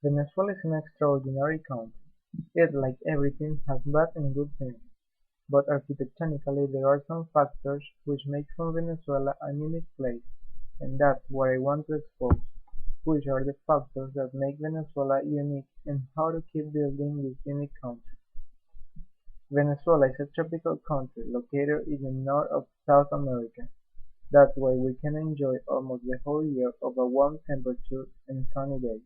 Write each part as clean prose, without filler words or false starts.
Venezuela is an extraordinary country. It, like everything, has bad and good things, but architectonically there are some factors which make from Venezuela a unique place, and that's what I want to expose, which are the factors that make Venezuela unique and how to keep building this unique country. Venezuela is a tropical country located in the north of South America. That's why we can enjoy almost the whole year of a warm temperature and sunny days.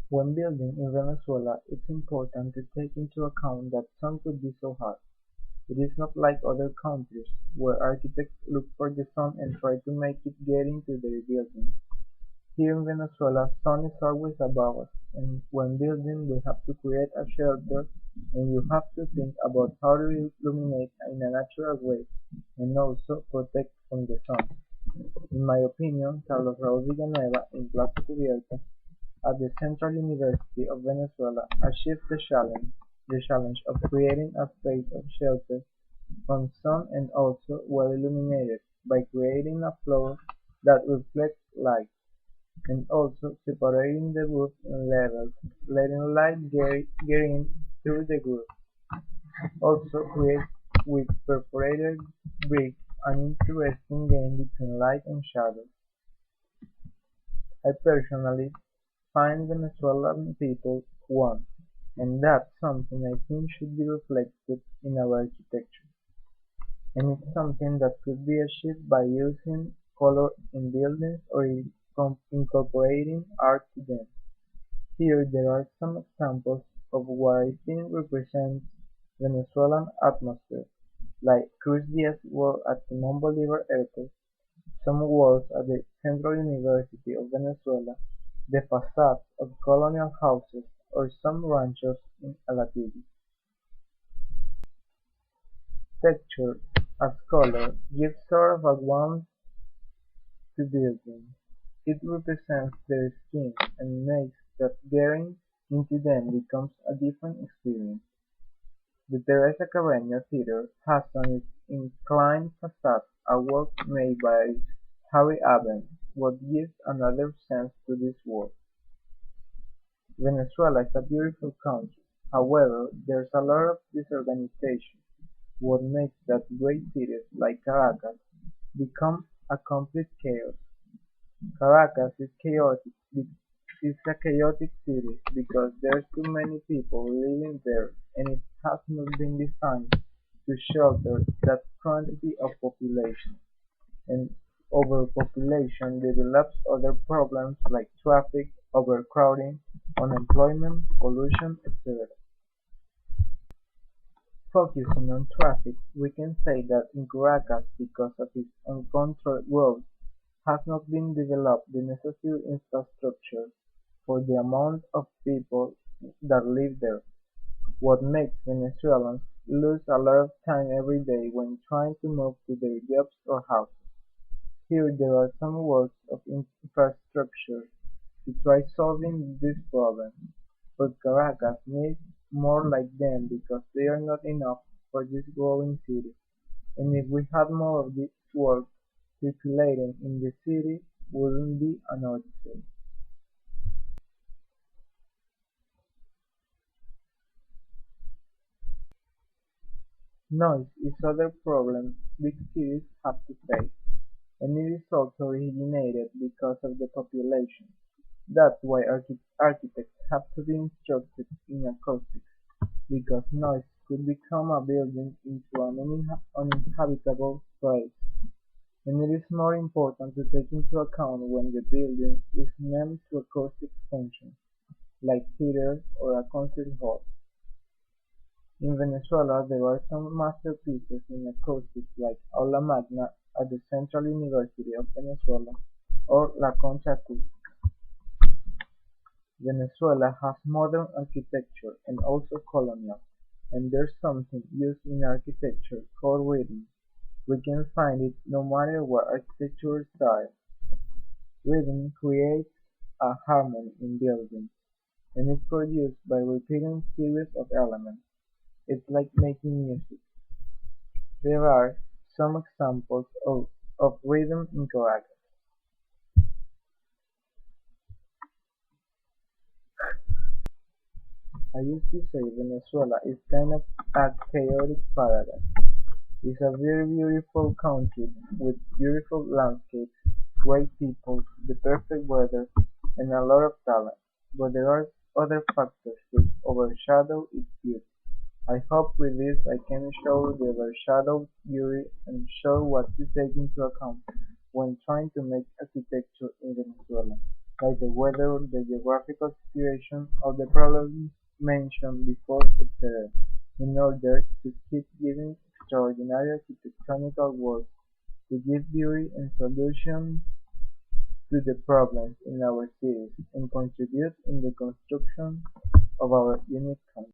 When building in Venezuela, it's important to take into account that sun could be so hot. It is not like other countries, where architects look for the sun and try to make it get into their buildings. Here in Venezuela, sun is always above us, and when building we have to create a shelter, and you have to think about how to illuminate in a natural way, and also protect from the sun. In my opinion, Carlos Raúl Villanueva in Plaza Cubierta at the Central University of Venezuela achieved the challenge of creating a space of shelter from sun and also well illuminated by creating a floor that reflects light, and also separating the roof in levels, letting light get in through the roof. Also create with perforated brick an interesting game between light and shadow. I personally find Venezuelan people warm, and that's something I think should be reflected in our architecture. And it's something that could be achieved by using color in buildings or incorporating art to them. Here there are some examples of what I think represents Venezuelan atmosphere, like Cruz Diaz wall at Simón Bolívar Airport, some walls at the Central University of Venezuela, the facades of colonial houses, or some ranchos in Alatiri. Texture, as color, gives sort of a warmth to buildings. It represents their skin and makes that getting into them becomes a different experience. The Teresa Carreño Theatre has on its inclined facade a work made by Harry Aben, what gives another sense to this work. Venezuela is a beautiful country, however there's a lot of disorganization, what makes that great cities like Caracas become a complete chaos. Caracas is a chaotic city because there's too many people living there and it has not been designed to shelter that quantity of population, and overpopulation develops other problems like traffic, overcrowding, unemployment, pollution, etc. Focusing on traffic, we can say that in Caracas, because of its uncontrolled growth, has not been developed the necessary infrastructure for the amount of people that live there, what makes Venezuelans lose a lot of time every day when trying to move to their jobs or houses. Here there are some works of infrastructure to try solving this problem, but Caracas needs more like them because they are not enough for this growing city, and if we had more of this work circulating in the city wouldn't be an odyssey. Noise is other problem big cities have to face, and it is also originated because of the population. That's why architects have to be instructed in acoustics, because noise could become a building into an uninhabitable place, and it is more important to take into account when the building is meant to acoustic functions, like theaters or a concert hall. In Venezuela there are some masterpieces in acoustics like Aula Magna at the Central University of Venezuela or La Concha Acústica. Venezuela has modern architecture and also colonial, and there's something used in architecture called rhythm. We can find it no matter what architecture style. Rhythm creates a harmony in buildings, and is produced by repeating series of elements. It's like making music. There are some examples of rhythm in Caracas. I used to say Venezuela is kind of a chaotic paradise. It's a very beautiful country with beautiful landscapes, great people, the perfect weather, and a lot of talent. But there are other factors which overshadow its beauty. I hope with this I can show the overshadowed beauty and show what to take into account when trying to make architecture in Venezuela, like the weather, the geographical situation, or the problems mentioned before, etc., in order to keep giving extraordinary architectonic work to give beauty and solutions to the problems in our cities and contribute in the construction of our unique country.